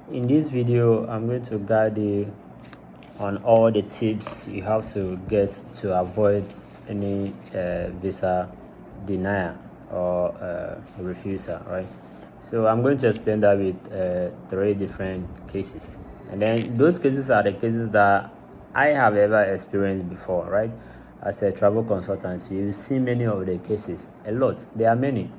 In this video, I'm going to guide you on all the tips you have to get to avoid any visa denial or refusal, right? So I'm going to explain that with 3 different cases, and then those cases are the cases that I have ever experienced before, right? As a travel consultant, you've seen many of the cases, a lot. There are many.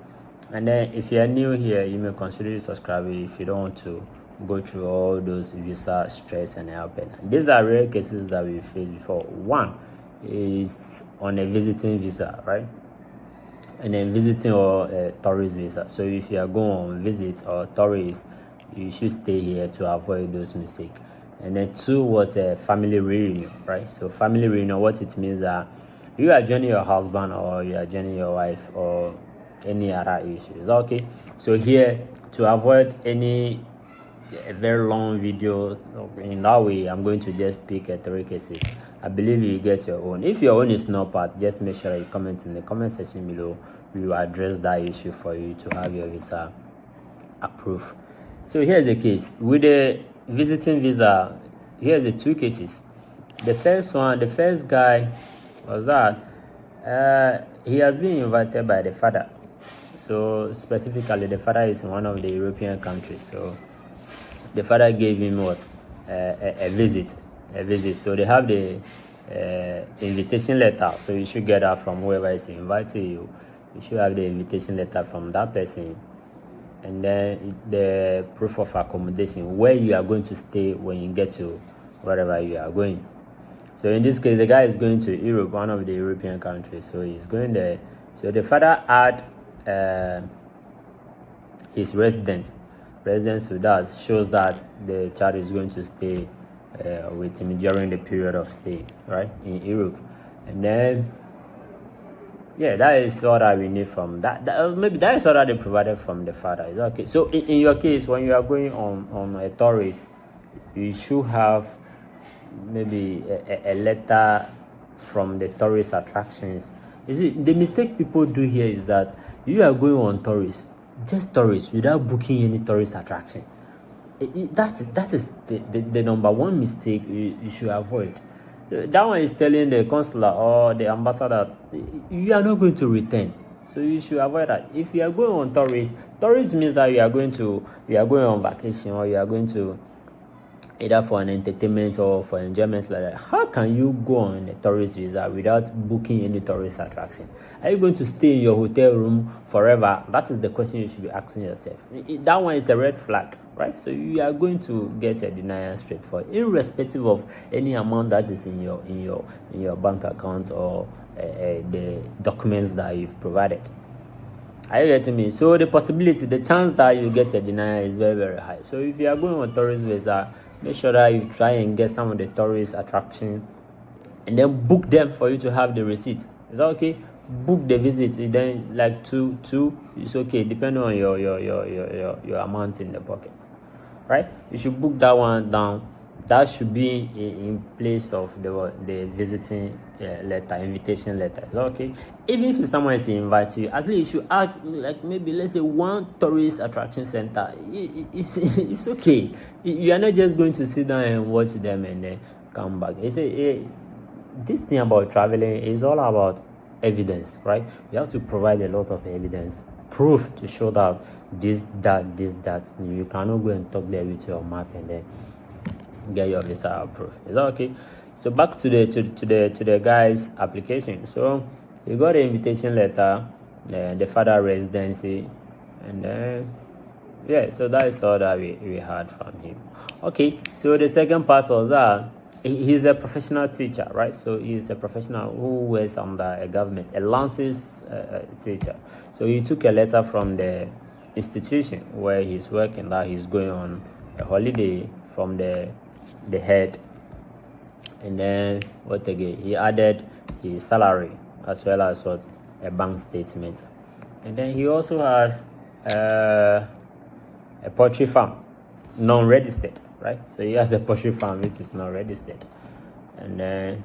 And then if you're new here, you may consider subscribing if you don't want to go through all those visa stress and helping. These are rare cases that we faced before. One is on a visiting visa, right? And then visiting or a tourist visa. So if you are going on visit or tourist, you should stay here to avoid those mistakes. And then 2 was a family reunion, right? So family reunion, what it means that you are joining your husband or you are joining your wife or any other issues. Okay, so here to avoid any very long video in that way, I'm going to just pick 3 cases. I believe you get your own. If your own is not part, just make sure you comment in the comment section below. We will address that issue for you to have your visa approved. So here's the case with the visiting visa. Here's the 2 cases. The first guy was that he has been invited by the father. So specifically, the father is in one of the European countries. So the father gave him what? A visit. So they have the invitation letter. So you should get that from whoever is inviting you. You should have the invitation letter from that person. And then the proof of accommodation, where you are going to stay when you get to wherever you are going. So in this case, the guy is going to Europe, one of the European countries. So he's going there. So the father had his residence to that, shows that the child is going to stay with him during the period of stay, right, in Europe. And then yeah, that is all that we need from that. Maybe that is all that they provided from the father. Is okay. So in your case, when you are going on a tourist, you should have maybe a letter from the tourist attractions. You see, the mistake people do here is that you are going on tourist, just tourist, without booking any tourist attraction. That is the number one mistake you should avoid. That one is telling the consular or the ambassador that you are not going to return. So you should avoid that. If you are going on tourist means that you are going on vacation, or you are going to either for an entertainment or for enjoyment like that. How can you go on a tourist visa without booking any tourist attraction? Are you going to stay in your hotel room forever? That is the question you should be asking yourself. That one is a red flag, right? So you are going to get a denial straightforward, irrespective of any amount that is in your bank account or the documents that you've provided. Are you getting me? So the chance that you get a denial is very, very high. So if you are going on tourist visa, make sure that you try and get some of the tourist attractions and then book them for you to have the receipt. Is that okay? Book the visit, then like two is okay, depending on your amount in the pocket, right? You should book that one down. That should be in place of the visiting letter, invitation letter. Is that okay? Even if someone is inviting you, at least you should add, like, maybe let's say 1 tourist attraction center. It's okay. You are not just going to sit down and watch them and then come back. This thing about traveling is all about evidence, right? You have to provide a lot of evidence, proof to show that this, that. You cannot go and talk there with your mouth and then get your visa approved. Is that okay? So back to the guy's application. So he got an invitation letter, the father residency, and then yeah, so that is all that we had from him. Okay, so the second part was that he's a professional teacher, right? So he's a professional who works under a government, a licensed teacher. So he took a letter from the institution where he's working that he's going on a holiday from the head. And then what again? He added his salary as well as what, a bank statement. And then he also has a poultry farm, non-registered, right? So he has a poultry farm which is not registered. And then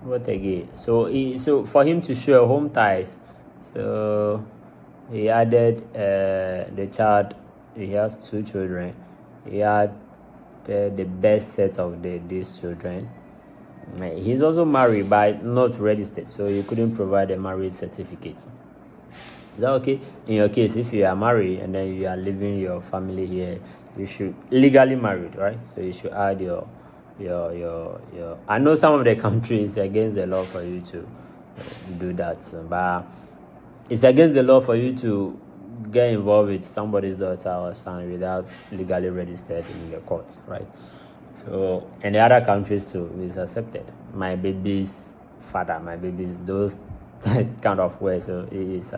what again? So for him to show home ties, so he added the child. He has 2 children, he had the best set of these children. He's also married but not registered, so he couldn't provide a marriage certificate. Is that okay? In your case, if you are married and then you are leaving your family here, you should legally married, right? So you should add your I know some of the countries against the law for you to do that, but it's against the law for you to get involved with somebody's daughter or son without legally registered in the court, right? So, and the other countries too, is accepted. My baby's father, my baby's those kind of way, so it's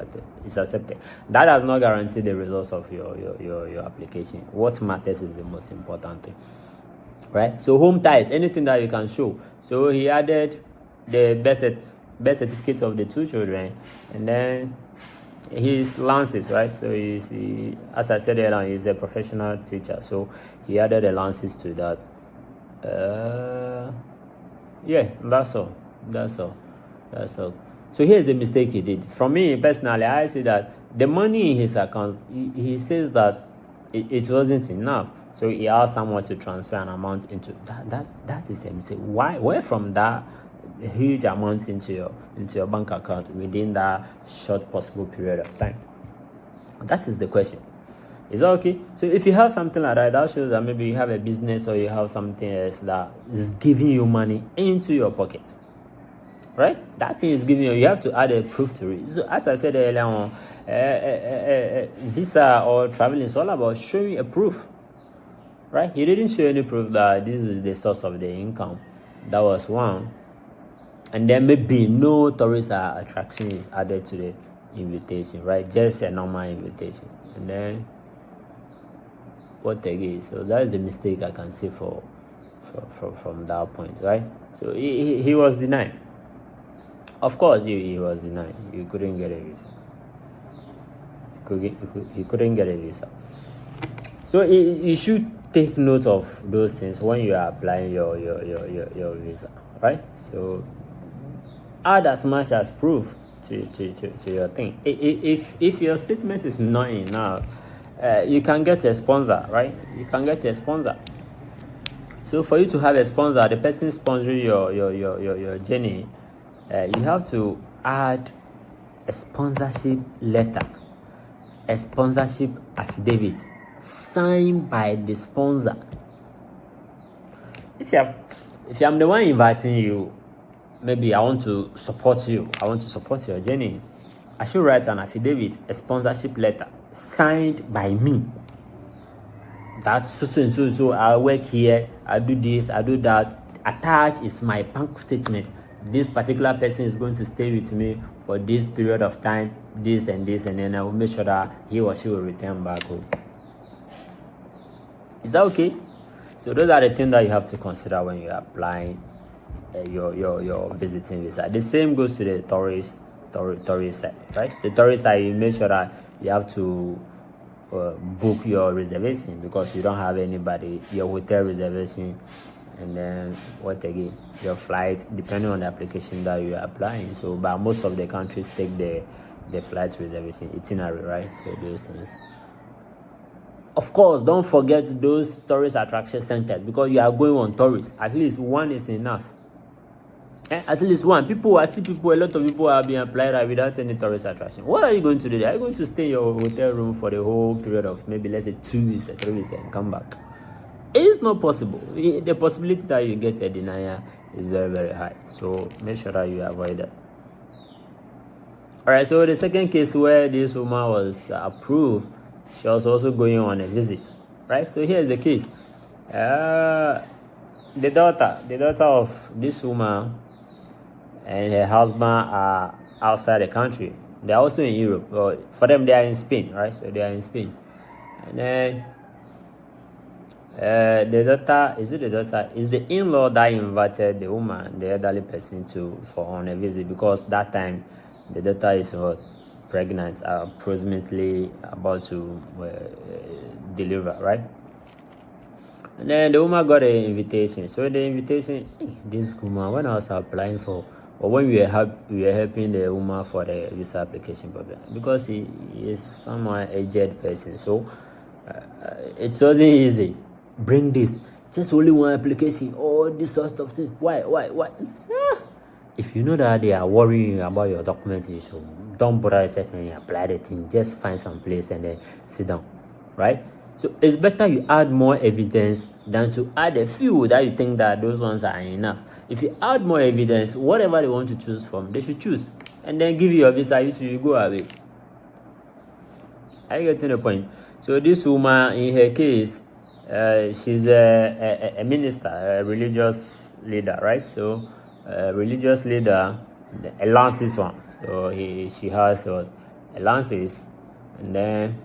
accepted. That does not guarantee the results of your application. What matters is the most important thing, right? So home ties, anything that you can show. So he added the birth certificate of the two children, and then his lances, right? So he, as I said earlier, he's a professional teacher, so he added the lances to that. Yeah, that's all. So here's the mistake he did. For me personally, I see that the money in his account, he says that it wasn't enough, so he asked someone to transfer an amount into that is a mistake. Where from that huge amount into your bank account within that short possible period of time? That is the question. Is that okay? So if you have something like that, that shows that maybe you have a business or you have something else that is giving you money into your pocket, right? That thing is giving you have to add a proof to it. So as I said earlier on, visa or traveling is all about showing a proof, right? He didn't show any proof that this is the source of the income. That was one. And then maybe no tourist attraction is added to the invitation, right? Just a normal invitation. And then what again? So that is the mistake I can see from that point, right? So he was denied. Of course, he was denied. He couldn't get a visa. He couldn't get a visa. So you should take note of those things when you are applying your visa, right? So add as much as proof to your thing. If your statement is not enough, you can get a sponsor, right? You can get a sponsor. So for you to have a sponsor, the person sponsoring your journey, you have to add a sponsorship letter, a sponsorship affidavit signed by the sponsor. If I'm the one inviting you, maybe I want to support you, I want to support your journey, I should write an affidavit, a sponsorship letter signed by me. That's so I work here, I do this, I do that. Attached is my bank statement. This particular person is going to stay with me for this period of time, this, and then I will make sure that he or she will return back home. Is that okay? So those are the things that you have to consider when you're applying your visiting visa. The same goes to the tourist side, right? So the tourist side, you make sure that you have to book your reservation, because you don't have anybody, your hotel reservation, and then what again, your flight, depending on the application that you are applying. So but most of the countries take the flight reservation itinerary, right? So those things. Of course, don't forget those tourist attraction centers, because you are going on tourists. At least one is enough. At least one. A lot of people have been applied without any tourist attraction. What are you going to do there? Are you going to stay in your hotel room for the whole period of maybe, let's say, 2 weeks or 3 weeks and come back? It's not possible. The possibility that you get a denial is very, very high. So make sure that you avoid that. Alright, so the second case where this woman was approved, she was also going on a visit. Right? So here's the case. The daughter of this woman and her husband are outside the country. They're also in Europe. Well, for them, they are in Spain, right? So they are in Spain. And then the daughter is the in-law that invited the woman, the elderly person, on a visit, because that time the daughter is pregnant, approximately about to deliver, right? And then the woman got an invitation. So the invitation, this woman, when I was applying for, or when we were helping the woman for the visa application problem, because he is someone aged person, so it wasn't easy. bring this. Just only one application, all this sort of thing. Why? If you know that they are worrying about your documentation, don't bother yourself and apply the thing. Just find some place and then sit down, right? So it's better you add more evidence than to add a few that you think that those ones are enough. If you add more evidence, whatever they want to choose from, they should choose, and then give you your visa. You go away. Are you getting the point? So this woman, in her case, she's a minister, a religious leader, right? So religious leader, a Lances one. So she has a Lances, and then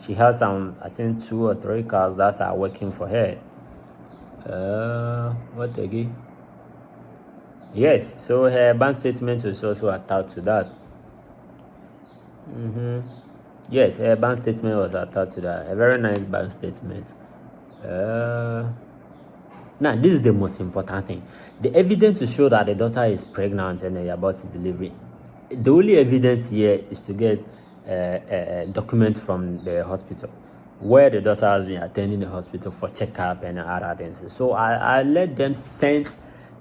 she has some, I think 2 or 3 cars that are working for her. What again? Yes, so her bank statement was also attached to that. Yes, her bank statement was attached to that. A very nice bank statement. Now, this is the most important thing. The evidence to show that the daughter is pregnant and you're about to deliver. The only evidence here is to get a document from the hospital where the daughter has been attending the hospital for checkup and other things. So I let them send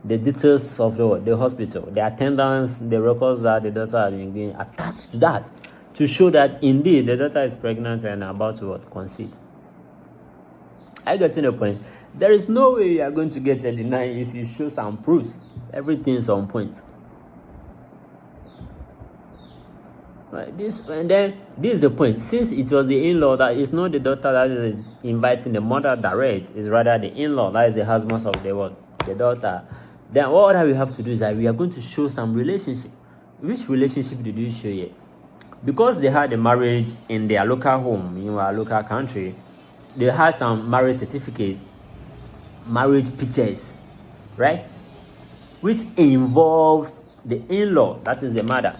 the details of the hospital, the attendance, the records that the daughter has been getting attached to that, to show that indeed the daughter is pregnant and about to conceive. I got to the point. There is no way you are going to get a deny if you show some proofs. Everything is on point. Right, this is the point. Since it was the in-law, that is not the daughter that is inviting the mother direct, is rather the in-law that is the husband of the daughter. Then all that we have to do is that we are going to show some relationship. Which relationship did you show here? Because they had a marriage in their local home, in our local country, they had some marriage certificates, marriage pictures, right? Which involves the in-law, that is the mother.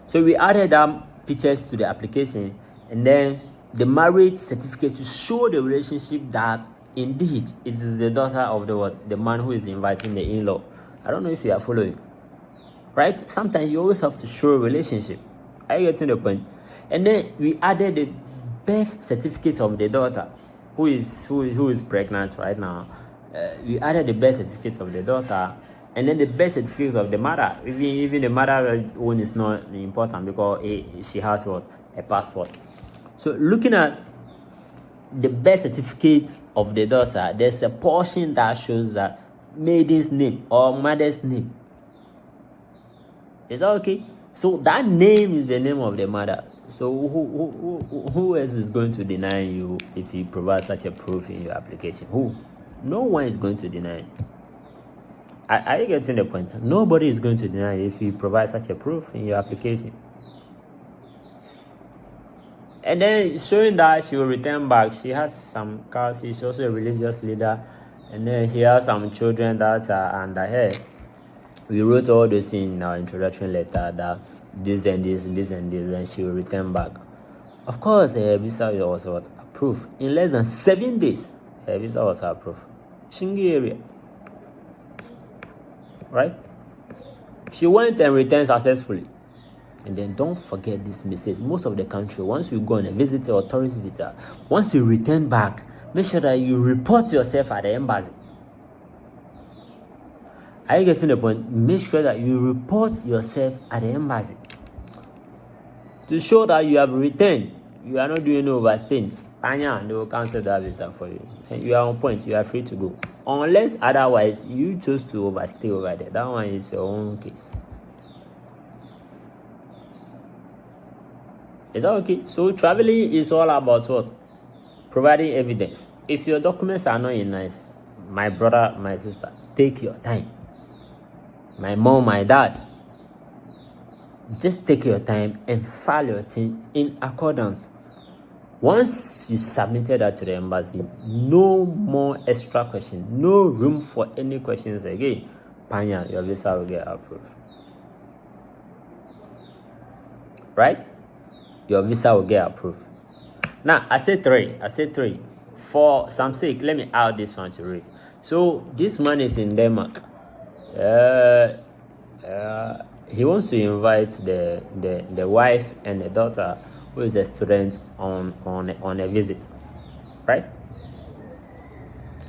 So we added that pictures to the application, and then the marriage certificate to show the relationship that indeed it is the daughter of the man who is inviting the in-law. I don't know if you are following, right? Sometimes you always have to show a relationship. Are you getting the point? And then we added the birth certificate of the daughter who is pregnant right now. We added the birth certificate of the daughter, and then the birth certificate of the mother. Even the mother one is not important because she has a passport. So looking at the birth certificate of the daughter, there's a portion that shows that maiden's name or mother's name. Is that okay? So that name is the name of the mother. So who else is going to deny you if you provide such a proof in your application? Who? No one is going to deny you. Are you getting the point? Nobody is going to deny you if you provide such a proof in your application. And then showing that she will return back. She has some cars. She's also a religious leader. And then she has some children that are under her. We wrote all this in our introduction letter that this and this and this and this, and she will return back. Of course, her visa was approved. In less than 7 days, her visa was approved. Shingi area. Right? She went and returned successfully. And then don't forget this message. Most of the country, once you go on a visit or tourist visa, once you return back, make sure that you report yourself at the embassy. Are you getting the point? Make sure that you report yourself at the embassy to show that you have returned. You are not doing overstaying. And they will cancel that visa for you. And you are on point. You are free to go. Unless otherwise you choose to overstay over there. That one is your own case. Is that okay? So traveling is all about what? Providing evidence. If your documents are not enough, my brother, my sister, take your time. My mom, my dad, just take your time and file your thing in accordance. Once you submitted that to the embassy, no more extra questions, no room for any questions again. Panya, your visa will get approved. Right? Your visa will get approved. Now, I said three. For some sake, let me add this one to read. So, this man is in Denmark. He wants to invite the wife and the daughter, who is a student, on a visit, right?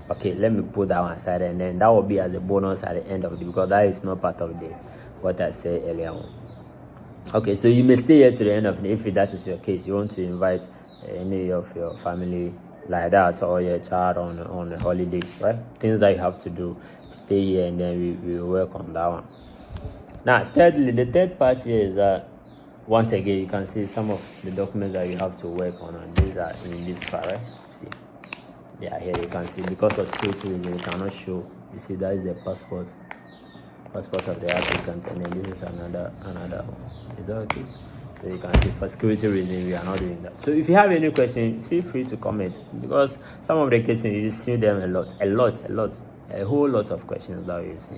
Okay, let me put that one aside, and then that will be as a bonus at the end of it, because that is not part of the what I said earlier on. Okay, so you may stay here to the end of it. If that is your case, you want to invite any of your family like that, or your child on a holiday, right? Things that you have to do, stay here, and then we will work on that one. Now, thirdly, the third part here is that once again you can see some of the documents that you have to work on, and these are in this file, right? See, yeah, here you can see, because of security reason you cannot show. You see, that is the passport of the applicant, and then this is another one. Is that okay? So you can see, for security reasons we are not doing that. So if you have any question, feel free to comment, because some of the questions you see them a whole lot of questions that you see.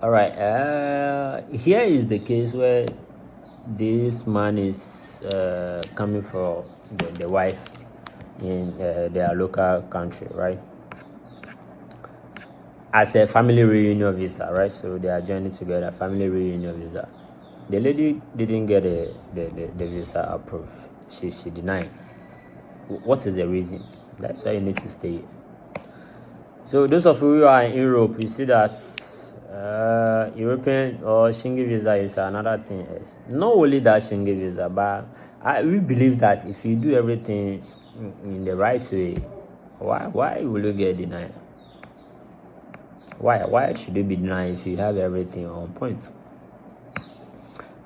All right, here is the case where this man is coming for the wife in their local country, right? As a family reunion visa, right? So they are joining together, family reunion visa. The lady didn't get the visa approved. She denied. What is the reason? That's why you need to stay. So those of you who are in Europe, you see that European or Schengen visa is another thing. Not only that Schengen visa, but we believe that if you do everything in the right way, why will you get denied? Why should you be denied if you have everything on point?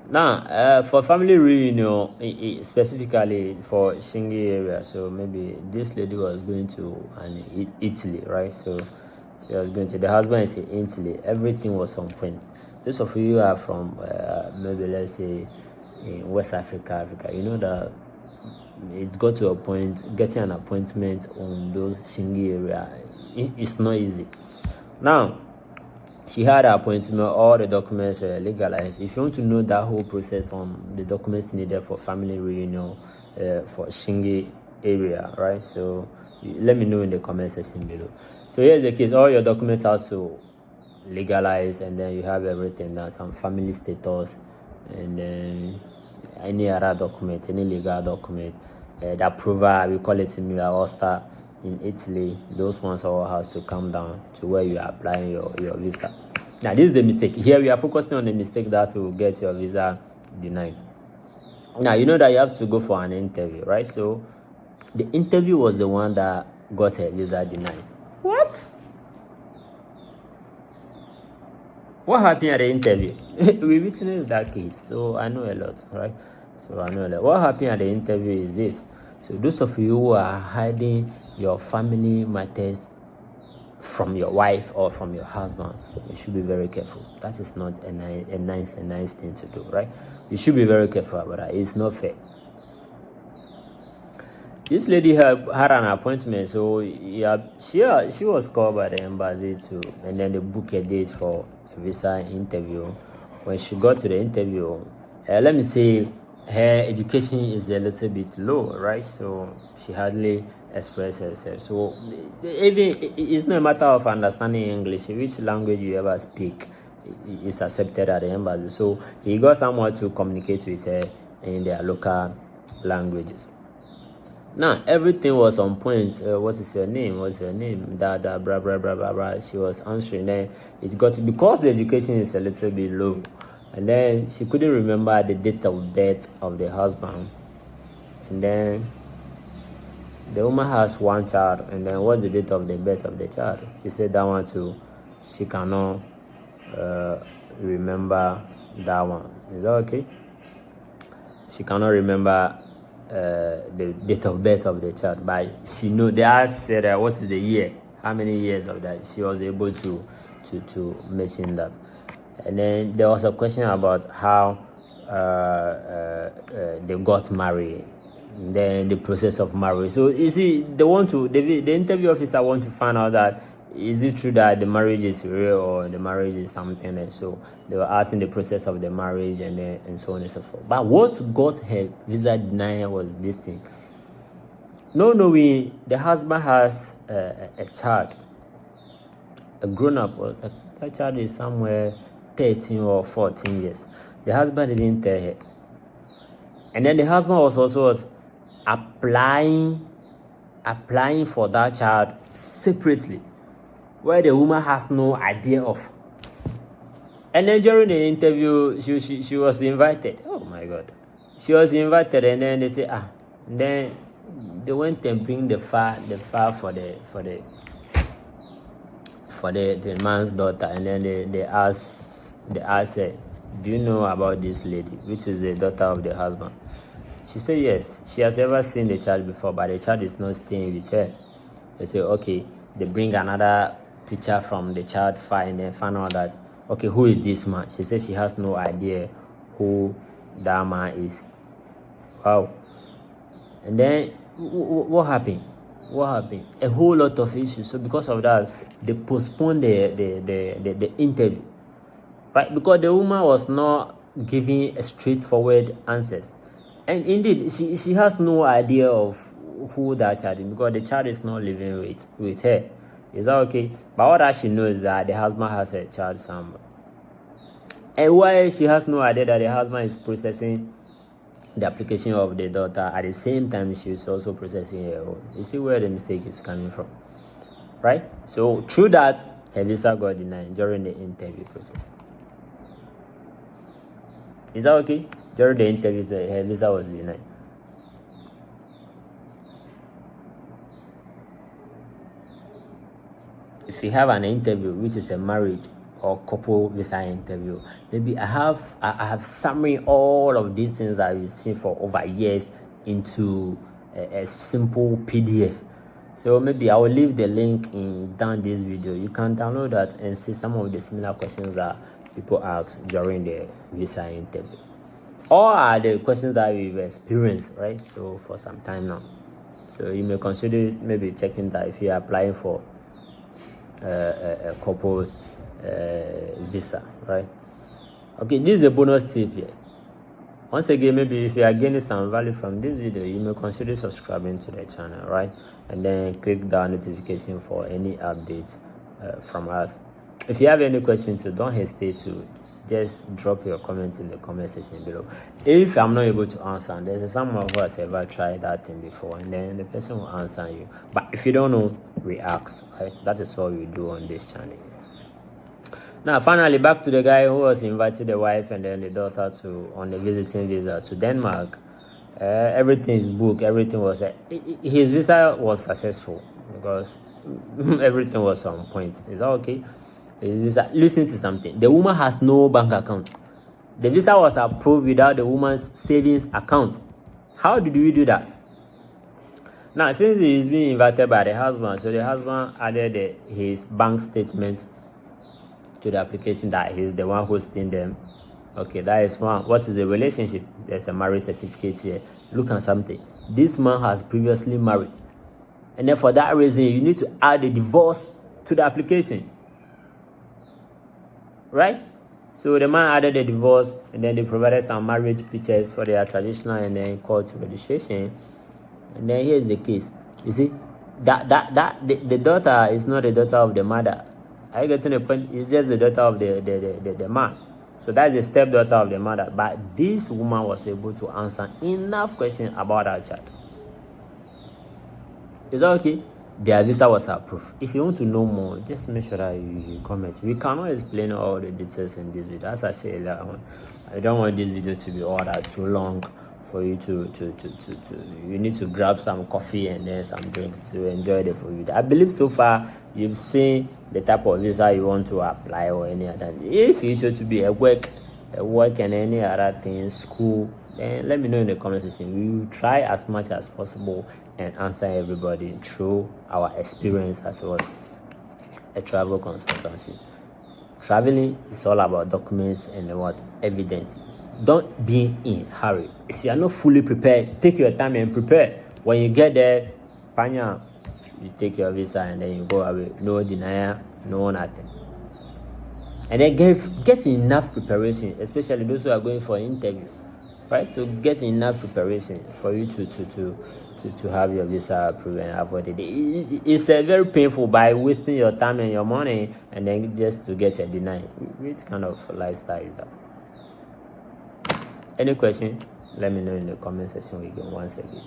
Now, for family reunion, specifically for Schengen area, so maybe this lady was going to Italy, right? So she was going to, the husband is in Italy. Everything was on point. Those of you who are from maybe, let's say, in West Africa, you know that it's got to a point, getting an appointment on those Schengen area, it's not easy. Now, she had an appointment, all the documents were legalized. If you want to know that whole process on the documents needed for family reunion for Schengen area, right? So let me know in the comment section below. So here's the case: all your documents are to legalize, and then you have everything, that's some family status, and then any other document, any legal document, the approval, we call it in New York in Italy. Those ones all has to come down to where you are applying your visa. Now this is the mistake. Here we are focusing on the mistake that will get your visa denied. Now you know that you have to go for an interview, right? So the interview was the one that got her visa denied. What happened at the interview? We witnessed that case, so I know a lot, right? So I know a lot. What happened at the interview is this. So those of you who are hiding your family matters from your wife or from your husband, you should be very careful. That is not a nice thing to do, right? You should be very careful about that. It's not fair. This lady had an appointment, so yeah, she was called by the embassy and then they booked a date for a visa interview. When she got to the interview, let me say her education is a little bit low, right? So she hardly expressed herself. So even it's not a matter of understanding English. Which language you ever speak is accepted at the embassy. So he got someone to communicate with her in their local languages. Now everything was on point. What is your name? What's your name? Blah blah blah blah blah blah. She was answering. Then it got because the education is a little bit low, and then she couldn't remember the date of birth of the husband. And then the woman has one child, and then what's the date of the birth of the child? She said that one too. She cannot remember that one. Is that okay? She cannot remember the date of birth of the child, but she know they asked her what is the year, how many years of that. She was able to mention that. And then there was a question about how they got married, then the process of marriage. So you see, the interview officer want to find out that is it true that the marriage is real or the marriage is something else. So they were asking the process of the marriage and so on and so forth. But what got her visa denied was this thing. No knowing the husband has a child, a grown up. That child is somewhere 13 or 14 years. The husband didn't tell her. And then the husband was also applying applying for that child separately, where the woman has no idea of. And then during the interview, she was invited. Oh my God. She was invited, and then they say, and then they went and bring the file for the man's daughter, and then they asked her, do you know about this lady, which is the daughter of the husband? She said yes, she has ever seen the child before, but the child is not staying with her. They say, okay, they bring another picture from the child file, and then find out that, okay, who is this man? She said she has no idea who that man is. Wow. And then what happened? A whole lot of issues. So because of that, they postponed the interview, right? Because the woman was not giving a straightforward answers, and indeed she has no idea of who that child is, because the child is not living with her. Is that okay? But what she knows is that the husband has a child somewhere, and why she has no idea that the husband is processing the application of the daughter, at the same time she is also processing her own. You see where the mistake is coming from, right? So through that, her visa got denied during the interview process. Is that okay? During the interview, her visa was denied. If you have an interview which is a marriage or couple visa interview, maybe I have summary all of these things that we've seen for over years into a simple PDF. So maybe I will leave the link down this video. You can download that and see some of the similar questions that people ask during the visa interview, or are the questions that we've experienced, right? So for some time now. So you may consider maybe checking that if you're applying for a couple's visa, right? Okay, this is a bonus tip here. Once again, maybe if you are gaining some value from this video, you may consider subscribing to the channel, right? And then click that notification for any updates from us. If you have any questions, so don't hesitate to just drop your comments in the comment section below. If I'm not able to answer, there's some of us ever tried that thing before, and then the person will answer you. But if you don't know, react, right? That is what we do on this channel. Now, finally, back to the guy who was invited the wife and then the daughter on the visiting visa to Denmark. Everything is booked. Everything was his visa was successful because everything was on point. Is that okay? His visa. Listen to something. The woman has no bank account. The visa was approved without the woman's savings account. How did we do that? Now, since he is being invited by the husband, so the husband added his bank statement to the application that he's the one hosting them. Okay, that is one. What is the relationship? There's a marriage certificate here. Look at something. This man has previously married, and then for that reason, you need to add a divorce to the application, right? So the man added a divorce, and then they provided some marriage pictures for their traditional and then court registration. And then here's the case. You see, the daughter is not the daughter of the mother. Are you getting the point? It's just the daughter of the man. So that's the stepdaughter of the mother. But this woman was able to answer enough questions about her child. Is that okay? Their visa was approved. If you want to know more, just make sure that you comment. We cannot explain all the details in this video. As I said earlier on, I don't want this video to be all that too long for you to you need to grab some coffee and then some drinks to enjoy the food. I believe so far you've seen the type of visa you want to apply or any other. If you choose to be a work and any other thing, school, then let me know in the comment section. We will try as much as possible and answer everybody through our experience as well. A travel consultancy. Traveling is all about documents and what? Evidence. Don't be in a hurry. If you are not fully prepared, take your time and prepare. When you get there, panya, you take your visa and then you go away. No denial, no nothing. And then get enough preparation, especially those who are going for an interview, right? So get enough preparation for you to have your visa approved and avoid it. It's very painful by wasting your time and your money and then just to get a deny. Which kind of lifestyle is that? Any question? Let me know in the comment section again once again.